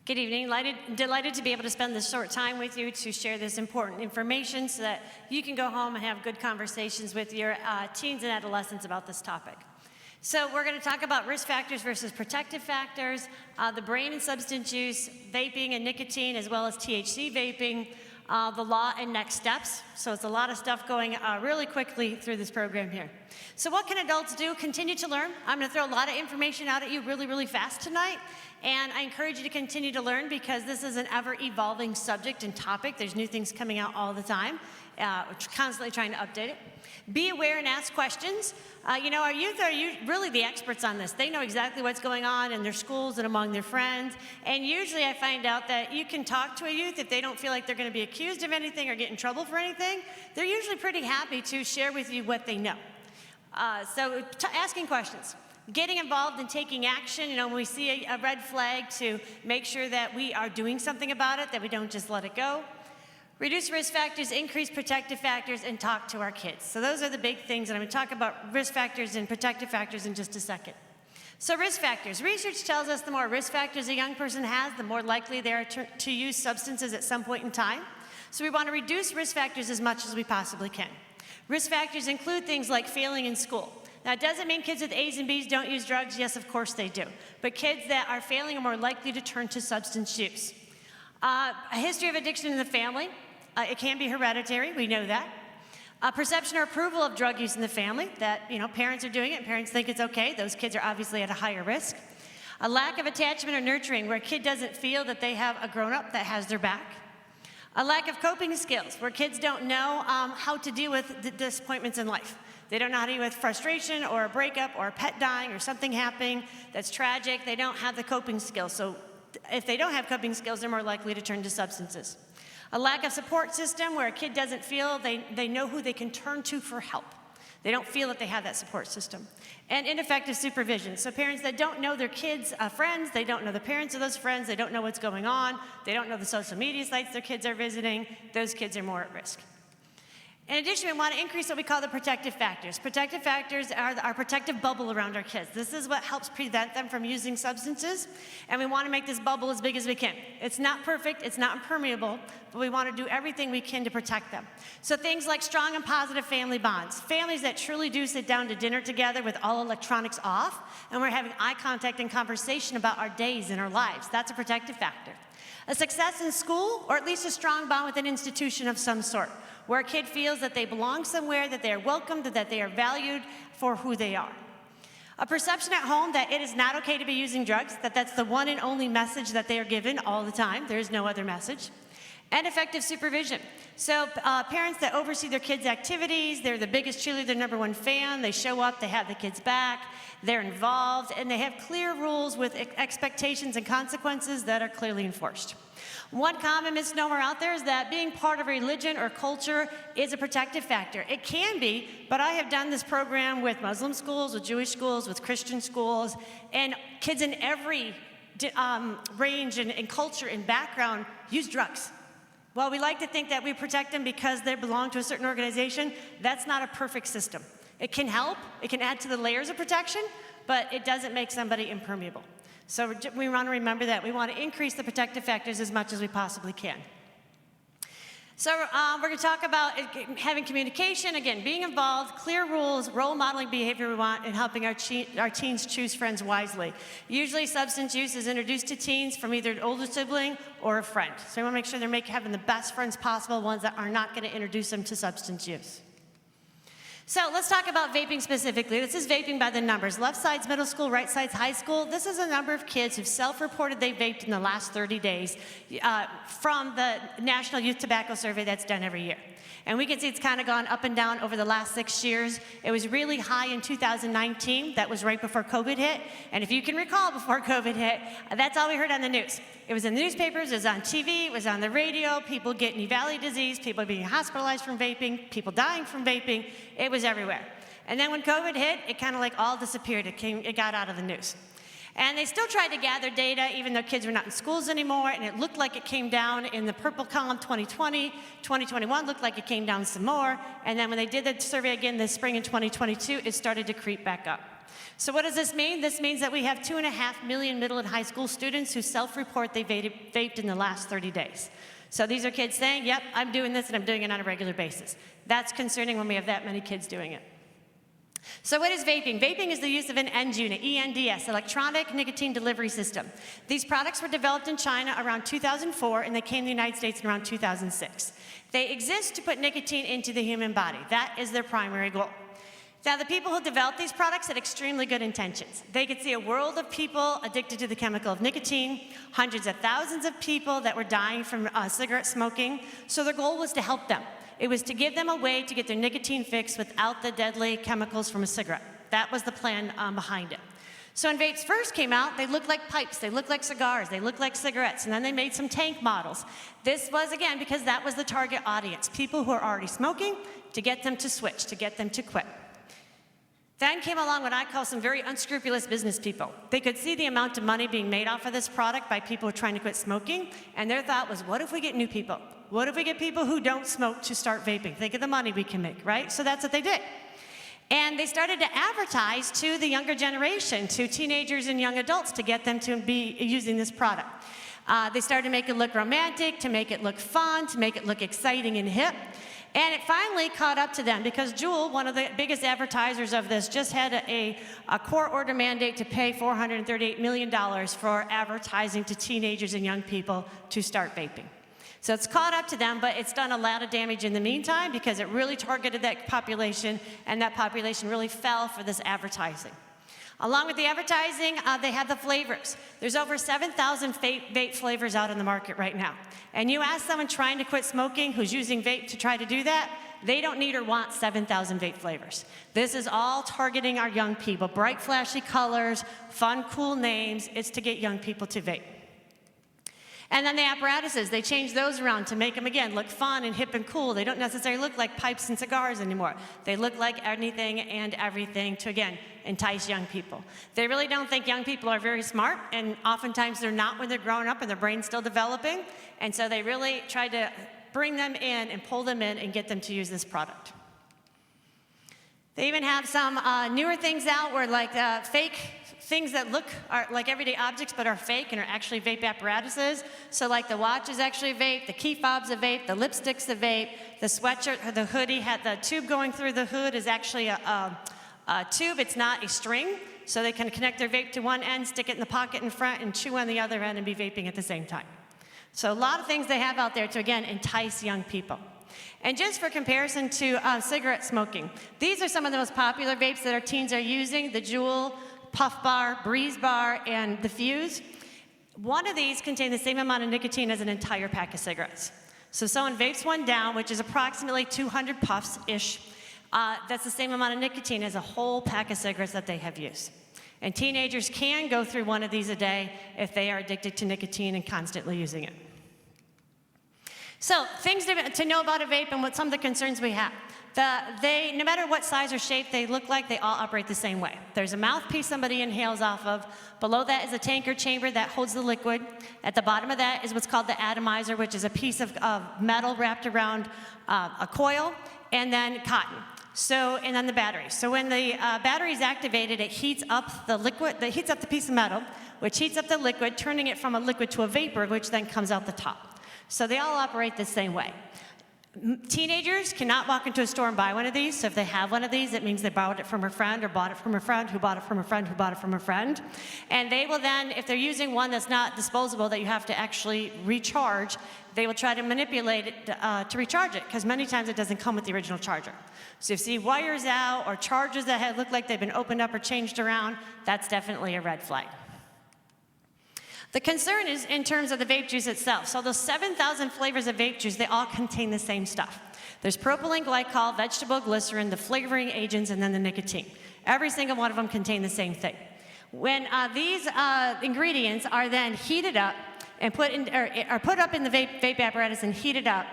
Good evening. Delighted to be able to spend this short time with you to share this important information so that you can go home and have good conversations with your teens and adolescents about this topic. So we're going to talk about risk factors versus protective factors, the brain and substance use, vaping and nicotine, as well as THC vaping, the law and next steps. So it's a lot of stuff going really quickly through this program here. So what can adults do? Continue to learn. I'm going to throw a lot of information out at you really fast tonight. And I encourage you to continue to learn because this is an ever-evolving subject and topic. There's new things coming out all the time. We're constantly trying to update it. Be aware and ask questions. You know, our youth are really the experts on this. They know exactly what's going on in their schools and among their friends. And usually I find out that you can talk to a youth if they don't feel like they're going to be accused of anything or get in trouble for anything. They're usually pretty happy to share with you what they know. So asking questions. Getting involved in taking action, you know, when we see a red flag to make sure that we are doing something about it, that we don't just let it go. Reduce risk factors, increase protective factors, and talk to our kids. So those are the big things, and I'm going to talk about risk factors and protective factors in just a second. So risk factors. Research tells us the more risk factors a young person has, the more likely they are to use substances at some point in time. So we want to reduce risk factors as much as we possibly can. Risk factors include things like failing in school. Now, it doesn't mean kids with A's and B's don't use drugs. Yes, of course they do. But kids that are failing are more likely to turn to substance use. A history of addiction in the family. It can be hereditary. We know that. Perception or approval of drug use in the family. That, you know, parents are doing it. Parents think it's okay. Those kids are obviously at a higher risk. A lack of attachment or nurturing, where a kid doesn't feel that they have a grown-up that has their back. A lack of coping skills, where kids don't know how to deal with the disappointments in life. They don't know how to deal with frustration or a breakup or a pet dying or something happening that's tragic. They don't have the coping skills. So if they don't have coping skills, they're more likely to turn to substances. A lack of support system where a kid doesn't feel they know who they can turn to for help. They don't feel that they have that support system. And ineffective supervision. So parents that don't know their kids' friends, they don't know the parents of those friends, they don't know what's going on, they don't know the social media sites their kids are visiting, those kids are more at risk. In addition, we want to increase what we call the protective factors. Protective factors are our protective bubble around our kids. This is what helps prevent them from using substances, and we want to make this bubble as big as we can. It's not perfect, it's not impermeable, but we want to do everything we can to protect them. So things like strong and positive family bonds. Families that truly do sit down to dinner together with all electronics off, and we're having eye contact and conversation about our days and our lives. That's a protective factor. A success in school, or at least a strong bond with an institution of some sort, where a kid feels that they belong somewhere, that they are welcomed, that they are valued for who they are. A perception at home that it is not okay to be using drugs, that that's the one and only message that they are given all the time. There is no other message. And effective supervision. So parents that oversee their kids' activities, they're the biggest cheerleader, number one fan, they show up, they have the kids back, they're involved, and they have clear rules with expectations and consequences that are clearly enforced. One common misnomer out there is that being part of a religion or culture is a protective factor. It can be, but I have done this program with Muslim schools, with Jewish schools, with Christian schools, and kids in every range and culture and background use drugs. While we like to think that we protect them because they belong to a certain organization, that's not a perfect system. It can help, it can add to the layers of protection, but it doesn't make somebody impermeable. So we want to remember that. We want to increase the protective factors as much as we possibly can. So we're going to talk about having communication, again, being involved, clear rules, role modeling behavior we want, and helping our teens choose friends wisely. Usually substance use is introduced to teens from either an older sibling or a friend. So we want to make sure they're having the best friends possible, ones that are not going to introduce them to substance use. So let's talk about vaping specifically. This is vaping by the numbers. Left side's middle school, right side's high school. This is a number of kids who've self-reported they vaped in the last 30 days from the National Youth Tobacco Survey that's done every year. And we can see it's kind of gone up and down over the last 6 years. It was really high in 2019. That was right before COVID hit. And if you can recall, before COVID hit, that's all we heard on the news. It was in the newspapers, it was on TV, it was on the radio, people getting E. valley disease, people being hospitalized from vaping, people dying from vaping. It was everywhere. And then when COVID hit, it kind of like all disappeared. It got out of the news. And they still tried to gather data, even though kids were not in schools anymore, and it looked like it came down in the purple column 2020. 2021 looked like it came down some more, and then when they did the survey again this spring in 2022, it started to creep back up. So what does this mean? This means that we have 2.5 million middle and high school students who self-report they vaped in the last 30 days. So these are kids saying, yep, I'm doing this and I'm doing it on a regular basis. That's concerning when we have that many kids doing it. So what is vaping? Vaping is the use of an END unit, ENDS, electronic nicotine delivery system. These products were developed in China around 2004 and they came to the United States in around 2006. They exist to put nicotine into the human body. That is their primary goal. Now, the people who developed these products had extremely good intentions. They could see a world of people addicted to the chemical of nicotine, hundreds of thousands of people that were dying from cigarette smoking, so their goal was to help them. It was to give them a way to get their nicotine fix without the deadly chemicals from a cigarette. That was the plan behind it. So when vapes first came out, they looked like pipes, they looked like cigars, they looked like cigarettes, and then they made some tank models. This was, again, because that was the target audience, people who are already smoking, to get them to switch, to get them to quit. Then came along what I call some very unscrupulous business people. They could see the amount of money being made off of this product by people trying to quit smoking, and their thought was, what if we get new people? What if we get people who don't smoke to start vaping? Think of the money we can make, right? So that's what they did. And they started to advertise to the younger generation, to teenagers and young adults, to get them to be using this product. They started to make it look romantic, to make it look fun, to make it look exciting and hip. And it finally caught up to them because Juul, one of the biggest advertisers of this, just had a court order mandate to pay $438 million for advertising to teenagers and young people to start vaping. So it's caught up to them, but it's done a lot of damage in the meantime because it really targeted that population, and that population really fell for this advertising. Along with the advertising, they have the flavors. There's over 7,000 vape flavors out in the market right now. And you ask someone trying to quit smoking who's using vape to try to do that, they don't need or want 7,000 vape flavors. This is all targeting our young people. Bright, flashy colors, fun, cool names. It's to get young people to vape. And then the apparatuses, they change those around to make them, again, look fun and hip and cool. They don't necessarily look like pipes and cigars anymore. They look like anything and everything to, again, entice young people. They really don't think young people are very smart, and oftentimes they're not when they're growing up and their brain's still developing. And so they really try to bring them in and pull them in and get them to use this product. They even have some newer things out where like fake things that look like everyday objects but are fake and are actually vape apparatuses. So like the watch is actually vape, the key fob's a vape, the lipstick's a vape, the sweatshirt or the hoodie had the tube going through the hood is actually a tube, it's not a string. So they can connect their vape to one end, stick it in the pocket in front, and chew on the other end and be vaping at the same time. So a lot of things they have out there to, again, entice young people. And just for comparison to cigarette smoking, these are some of the most popular vapes that our teens are using, the Juul, Puff Bar, Breeze Bar, and the Fuse. One of these contains the same amount of nicotine as an entire pack of cigarettes. So someone vapes one down, which is approximately 200 puffs-ish. That's the same amount of nicotine as a whole pack of cigarettes that they have used. And teenagers can go through one of these a day if they are addicted to nicotine and constantly using it. So things to know about a vape and what some of the concerns we have. No matter what size or shape they look like, they all operate the same way. There's a mouthpiece somebody inhales off of. Below that is a tanker chamber that holds the liquid. At the bottom of that is what's called the atomizer, which is a piece of metal wrapped around a coil, and then cotton. And then the battery. So when the battery is activated, it heats up the liquid, it heats up the piece of metal, which heats up the liquid, turning it from a liquid to a vapor, which then comes out the top. So they all operate the same way. Teenagers cannot walk into a store and buy one of these, so if they have one of these, it means they borrowed it from a friend or bought it from a friend who bought it from a friend who bought it from a friend. And they will then, if they're using one that's not disposable, that you have to actually recharge, they will try to manipulate it to recharge it, because many times it doesn't come with the original charger. So if you see wires out or chargers that look like they've been opened up or changed around, that's definitely a red flag. The concern is in terms of the vape juice itself. So those 7,000 flavors of vape juice, they all contain the same stuff. There's propylene glycol, vegetable glycerin, the flavoring agents, and then the nicotine. Every single one of them contain the same thing. When these ingredients are then heated up and put up in the vape apparatus and heated up,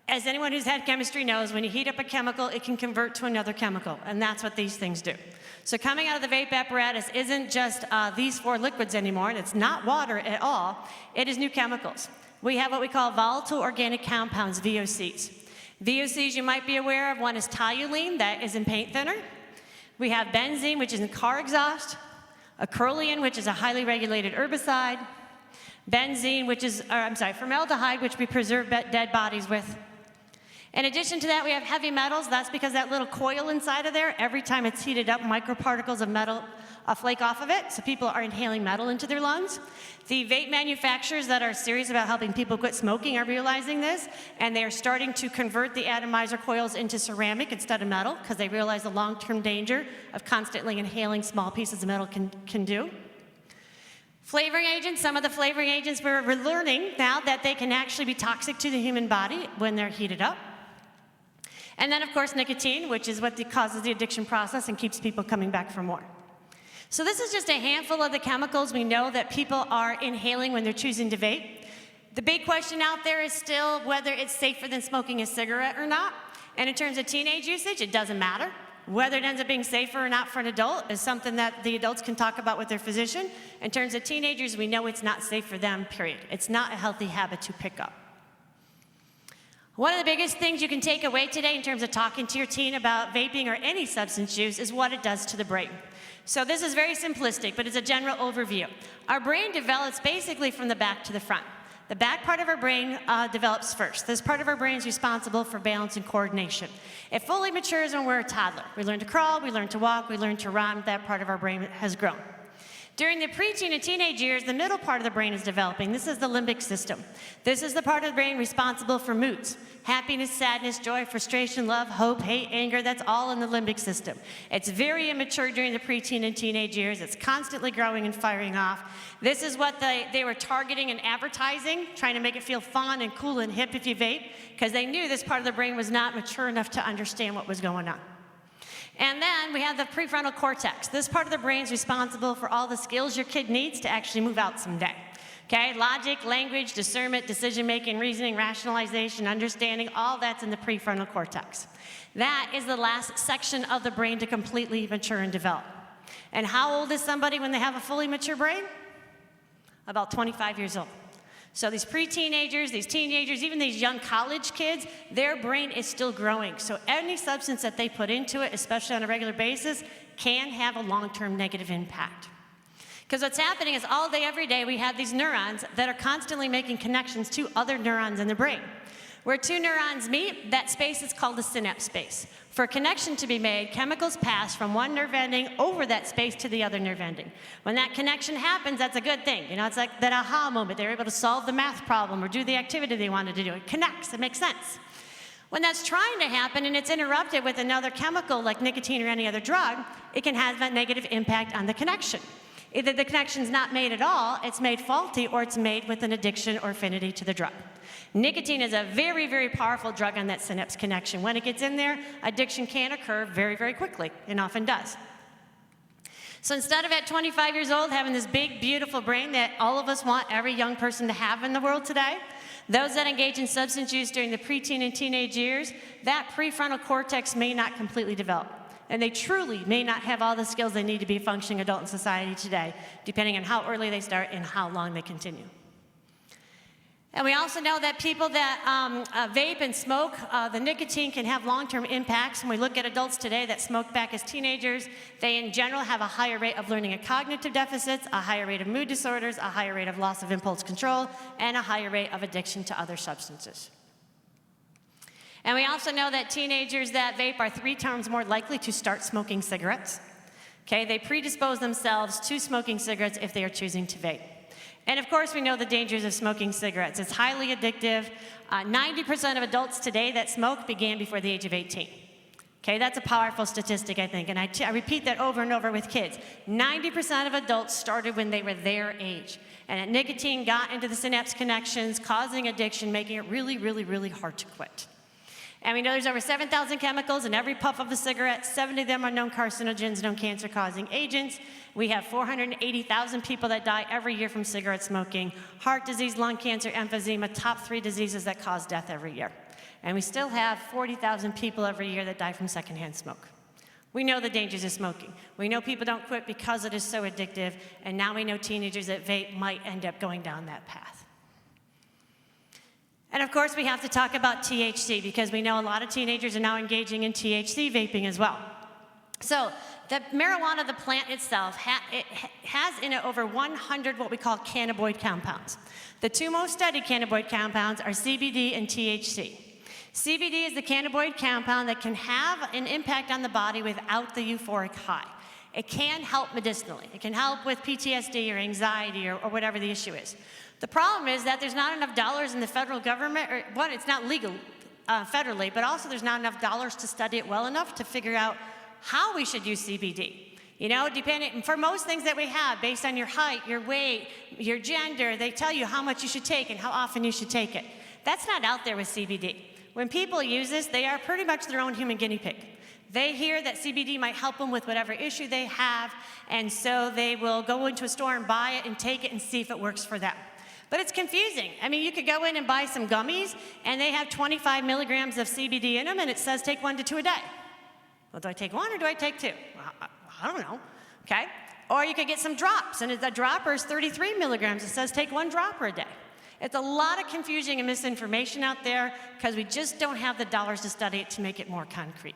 as anyone who's had chemistry knows, when you heat up a chemical, it can convert to another chemical, and that's what these things do. So coming out of the vape apparatus isn't just these four liquids anymore, and it's not water at all. It is new chemicals. We have what we call volatile organic compounds, VOCs. VOCs you might be aware of, one is toluene, that is in paint thinner. We have benzene, which is in car exhaust, acrolein, which is a highly regulated herbicide, benzene, which is, formaldehyde, which we preserve dead bodies with. In addition to that, we have heavy metals. That's because that little coil inside of there, every time it's heated up, microparticles of metal flake off of it, so people are inhaling metal into their lungs. The vape manufacturers that are serious about helping people quit smoking are realizing this, and they are starting to convert the atomizer coils into ceramic instead of metal, because they realize the long-term danger of constantly inhaling small pieces of metal can do. Flavoring agents, some of the flavoring agents we're learning now that they can actually be toxic to the human body when they're heated up. And then, of course, nicotine, which is what causes the addiction process and keeps people coming back for more. So this is just a handful of the chemicals we know that people are inhaling when they're choosing to vape. The big question out there is still whether it's safer than smoking a cigarette or not. And in terms of teenage usage, it doesn't matter. Whether it ends up being safer or not for an adult is something that the adults can talk about with their physician. In terms of teenagers, we know it's not safe for them, period. It's not a healthy habit to pick up. One of the biggest things you can take away today in terms of talking to your teen about vaping or any substance use is what it does to the brain. So this is very simplistic, but it's a general overview. Our brain develops basically from the back to the front. The back part of our brain develops first. This part of our brain is responsible for balance and coordination. It fully matures when we're a toddler. We learn to crawl, we learn to walk, we learn to run. That part of our brain has grown. During the preteen and teenage years, the middle part of the brain is developing. This is the limbic system. This is the part of the brain responsible for moods. Happiness, sadness, joy, frustration, love, hope, hate, anger, that's all in the limbic system. It's very immature during the preteen and teenage years. It's constantly growing and firing off. This is what they were targeting in advertising, trying to make it feel fun and cool and hip if you vape, because they knew this part of the brain was not mature enough to understand what was going on. And then we have the prefrontal cortex. This part of the brain is responsible for all the skills your kid needs to actually move out someday. Okay, logic, language, discernment, decision-making, reasoning, rationalization, understanding, all that's in the prefrontal cortex. That is the last section of the brain to completely mature and develop. And how old is somebody when they have a fully mature brain? About 25 years old. So these pre-teenagers, these teenagers, even these young college kids, their brain is still growing. So any substance that they put into it, especially on a regular basis, can have a long-term negative impact. Because what's happening is all day, every day, we have these neurons that are constantly making connections to other neurons in the brain. Where two neurons meet, that space is called the synapse space. For a connection to be made, chemicals pass from one nerve ending over that space to the other nerve ending. When that connection happens, that's a good thing. You know, it's like that aha moment. They're able to solve the math problem or do the activity they wanted to do. It connects. It makes sense. When that's trying to happen and it's interrupted with another chemical like nicotine or any other drug, it can have a negative impact on the connection. Either the connection's not made at all, it's made faulty, or it's made with an addiction or affinity to the drug. Nicotine is a very, very powerful drug on that synapse connection. When it gets in there, addiction can occur very, very quickly, and often does. So instead of at 25 years old having this big, beautiful brain that all of us want every young person to have in the world today, those that engage in substance use during the preteen and teenage years, that prefrontal cortex may not completely develop. And they truly may not have all the skills they need to be a functioning adult in society today, depending on how early they start and how long they continue. And we also know that people that vape and smoke, the nicotine can have long-term impacts. When we look at adults today that smoked back as teenagers, they in general have a higher rate of learning and cognitive deficits, a higher rate of mood disorders, a higher rate of loss of impulse control, and a higher rate of addiction to other substances. And we also know that teenagers that vape are 3 times more likely to start smoking cigarettes. Okay, they predispose themselves to smoking cigarettes if they are choosing to vape. And of course, we know the dangers of smoking cigarettes. It's highly addictive. 90% of adults today that smoke began before the age of 18. Okay, that's a powerful statistic, I think, and I repeat that over and over with kids. 90% of adults started when they were their age. And nicotine got into the synapse connections, causing addiction, making it really, really, really hard to quit. And we know there's over 7,000 chemicals in every puff of a cigarette. 70 of them are known carcinogens, known cancer-causing agents. We have 480,000 people that die every year from cigarette smoking. Heart disease, lung cancer, emphysema, top 3 diseases that cause death every year. And we still have 40,000 people every year that die from secondhand smoke. We know the dangers of smoking. We know people don't quit because it is so addictive. And now we know teenagers that vape might end up going down that path. And of course, we have to talk about THC because we know a lot of teenagers are now engaging in THC vaping as well. So the marijuana, the plant itself, it has in it over 100 what we call cannabinoid compounds. The two most studied cannabinoid compounds are CBD and THC. CBD is the cannabinoid compound that can have an impact on the body without the euphoric high. It can help medicinally. It can help with PTSD or anxiety or whatever the issue is. The problem is that there's not enough dollars in the federal government, or one, it's not legal federally, but also there's not enough dollars to study it well enough to figure out how we should use CBD. You know, depending, for most things that we have, based on your height, your weight, your gender, they tell you how much you should take and how often you should take it. That's not out there with CBD. When people use this, they are pretty much their own human guinea pig. They hear that CBD might help them with whatever issue they have, and so they will go into a store and buy it and take it and see if it works for them. But it's confusing. I mean, you could go in and buy some gummies, and they have 25 milligrams of CBD in them, and it says take 1 to 2 a day. Well, do I take 1 or do I take 2? Well, I don't know, okay? Or you could get some drops, and the dropper is 33 milligrams. It says take 1 dropper a day. It's a lot of confusion and misinformation out there because we just don't have the dollars to study it to make it more concrete.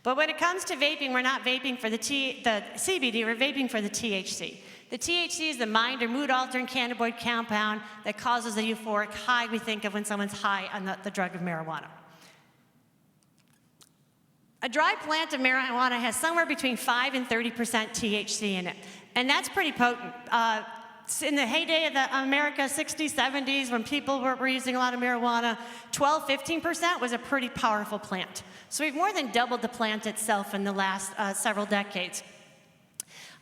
But when it comes to vaping, we're not vaping for the CBD, we're vaping for the THC. The THC is the mind or mood-altering cannabinoid compound that causes a euphoric high we think of when someone's high on the drug of marijuana. A dry plant of marijuana has somewhere between 5 and 30% THC in it, and that's pretty potent. In the heyday of America, 60s, 70s, when people were using a lot of marijuana, 12, 15% was a pretty powerful plant. So we've more than doubled the plant itself in the last several decades.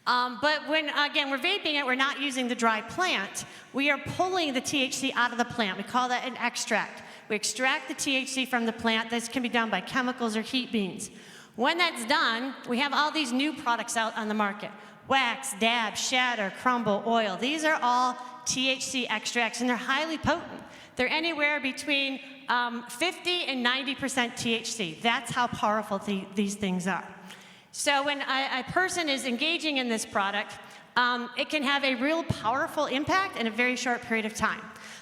But when, again, we're vaping it, we're not using the dry plant. We are pulling the THC out of the plant. We call that an extract. We extract the THC from the plant. This can be done by chemicals or heat beams. When that's done, we have all these new products out on the market. Wax, dab, shatter, crumble, oil. These are all THC extracts, and they're highly potent. They're anywhere between 50 and 90% THC. That's how powerful these things are. So when a person is engaging in this product, it can have a real powerful impact in a very short period of time.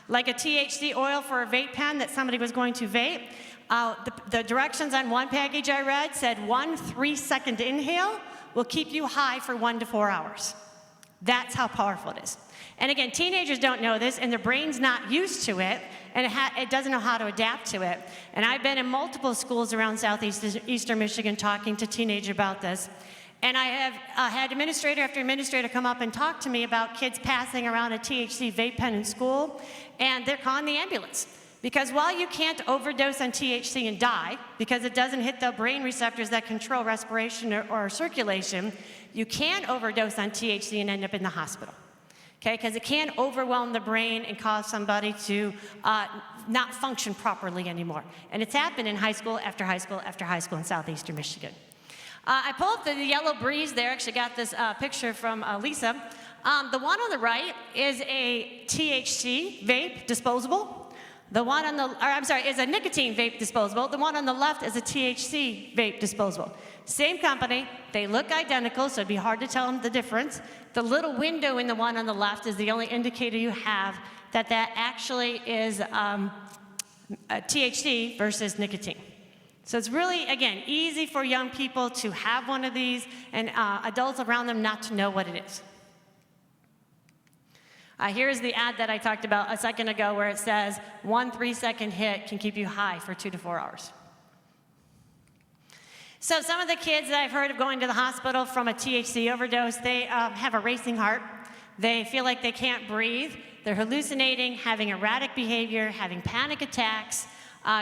Like a THC oil for a vape pen that somebody was going to vape, the directions on one package I read said 1 3-second inhale will keep you high for 1 to 4 hours. That's how powerful it is. And again, teenagers don't know this, and their brain's not used to it, and it doesn't know how to adapt to it. And I've been in multiple schools around southeastern Michigan talking to teenagers about this. And I have had administrator after administrator come up and talk to me about kids passing around a THC vape pen in school, and they're calling the ambulance. Because while you can't overdose on THC and die, because it doesn't hit the brain receptors that control respiration or circulation, you can overdose on THC and end up in the hospital. Okay, because it can overwhelm the brain and cause somebody to not function properly anymore. And it's happened in high school after high school after high school in southeastern Michigan. I pulled up the yellow breeze there. Actually got this picture from Lisa. The one on the right is a THC vape disposable. The one on the, is a nicotine vape disposable. The one on the left is a THC vape disposable. Same company, they look identical, so it'd be hard to tell them the difference. The little window in the one on the left is the only indicator you have that actually is a THC versus nicotine. So it's really, again, easy for young people to have one of these and adults around them not to know what it is. Here's the ad that I talked about a second ago where it says 1 3-second hit can keep you high for 2 to 4 hours. So some of the kids that I've heard of going to the hospital from a THC overdose, they have a racing heart. They feel like they can't breathe. They're hallucinating, having erratic behavior, having panic attacks,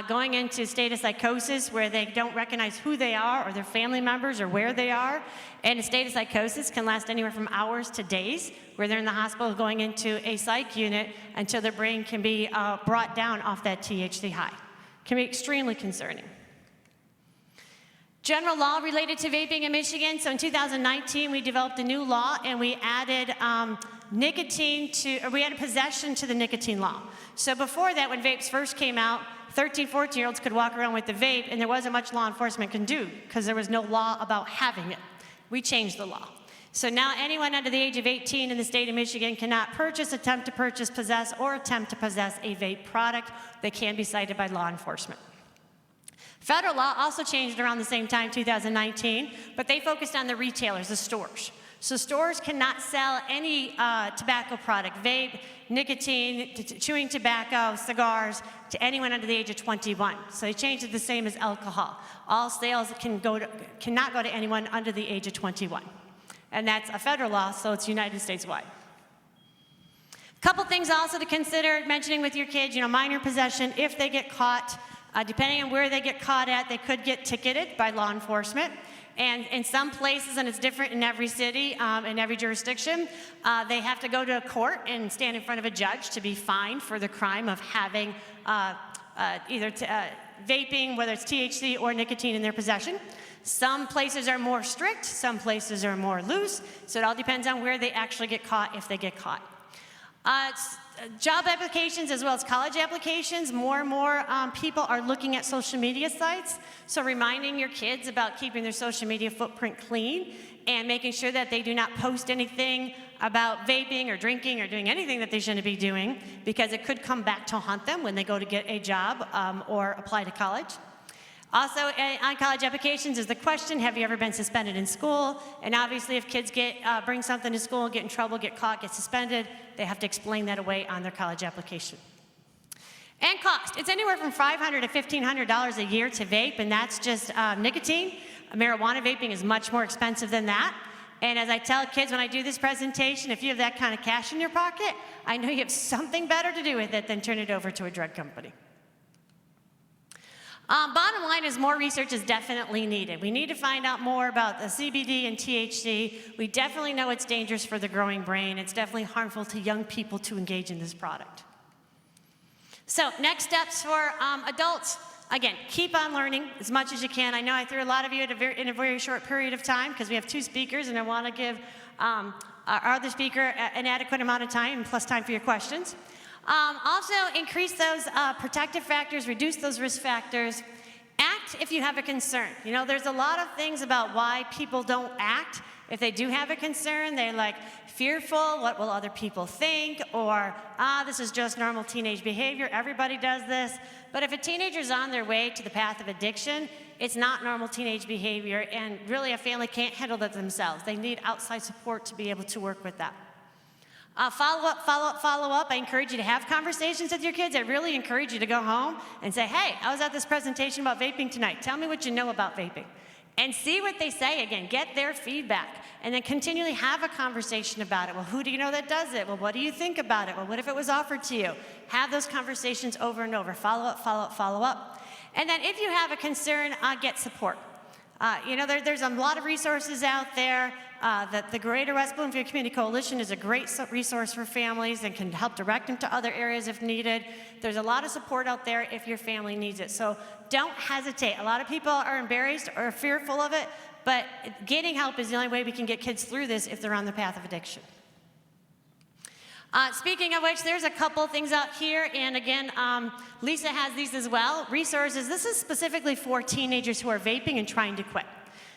going into a state of psychosis where they don't recognize who they are or their family members or where they are. And a state of psychosis can last anywhere from hours to days, where they're in the hospital going into a psych unit until their brain can be brought down off that THC high. Can be extremely concerning. General law related to vaping in Michigan. So in 2019, we developed a new law and we added we added possession to the nicotine law. So before that, when vapes first came out, 13, 14-year-olds could walk around with the vape and there wasn't much law enforcement can do because there was no law about having it. We changed the law. So now anyone under the age of 18 in the state of Michigan cannot purchase, attempt to purchase, possess, or attempt to possess a vape product. They can be cited by law enforcement. Federal law also changed around the same time, 2019, but they focused on the retailers, the stores. So stores cannot sell any tobacco product, vape, nicotine, chewing tobacco, cigars, to anyone under the age of 21. So they changed it the same as alcohol. All sales cannot go to anyone under the age of 21. And that's a federal law, so it's United States-wide. Couple things also to consider mentioning with your kids, minor possession, if they get caught, depending on where they get caught at, they could get ticketed by law enforcement. And in some places, and it's different in every city, in every jurisdiction, they have to go to a court and stand in front of a judge to be fined for the crime of having either vaping, whether it's THC or nicotine in their possession. Some places are more strict, some places are more loose, so it all depends on where they actually get caught, if they get caught. Job applications as well as college applications, more and more people are looking at social media sites. So reminding your kids about keeping their social media footprint clean and making sure that they do not post anything about vaping or drinking or doing anything that they shouldn't be doing, because it could come back to haunt them when they go to get a job or apply to college. Also, on college applications is the question, have you ever been suspended in school? And obviously, if kids bring something to school, get in trouble, get caught, get suspended, they have to explain that away on their college application. And cost. It's anywhere from $500 to $1,500 a year to vape, and that's just nicotine. Marijuana vaping is much more expensive than that. And as I tell kids when I do this presentation, if you have that kind of cash in your pocket, I know you have something better to do with it than turn it over to a drug company. Bottom line is more research is definitely needed. We need to find out more about the CBD and THC. We definitely know it's dangerous for the growing brain. It's definitely harmful to young people to engage in this product. So next steps for adults. Again, keep on learning as much as you can. I know I threw a lot of you in a very short period of time because we have two speakers, and I want to give our other speaker an adequate amount of time, and plus time for your questions. Also, increase those protective factors, reduce those risk factors. Act if you have a concern. There's a lot of things about why people don't act. If they do have a concern, they're like fearful, what will other people think, or, this is just normal teenage behavior, everybody does this. But if a teenager's on their way to the path of addiction, it's not normal teenage behavior, and really a family can't handle that themselves. They need outside support to be able to work with that. Follow up. I encourage you to have conversations with your kids. I really encourage you to go home and say, hey, I was at this presentation about vaping tonight. Tell me what you know about vaping. And see what they say again. Get their feedback. And then continually have a conversation about it. Well, who do you know that does it? Well, what do you think about it? Well, what if it was offered to you? Have those conversations over and over. Follow up. And then if you have a concern, get support. There's a lot of resources out there. The Greater West Bloomfield Community Coalition is a great resource for families and can help direct them to other areas if needed. There's a lot of support out there if your family needs it. So don't hesitate. A lot of people are embarrassed or fearful of it, but getting help is the only way we can get kids through this if they're on the path of addiction. Speaking of which, there's a couple things out here, and again, Lisa has these as well. Resources, this is specifically for teenagers who are vaping and trying to quit.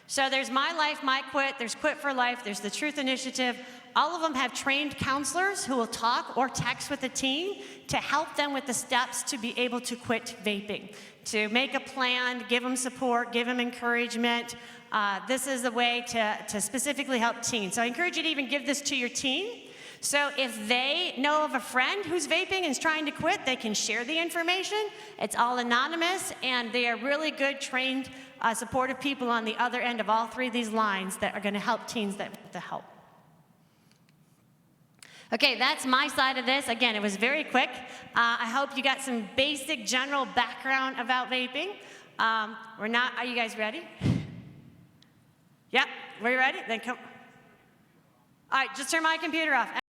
So there's My Life, My Quit, there's Quit for Life, there's the Truth Initiative. All of them have trained counselors who will talk or text with the teen to help them with the steps to be able to quit vaping, to make a plan, give them support, give them encouragement. This is a way to specifically help teens. So I encourage you to even give this to your teen. So if they know of a friend who's vaping and is trying to quit, they can share the information. It's all anonymous, and they are really good, trained, supportive people on the other end of all three of these lines that are going to help teens that need the help. Okay, that's my side of this. Again, it was very quick. I hope you got some basic general background about vaping. Are you guys ready? Yeah, we're ready? Then come. All right, just turn my computer off.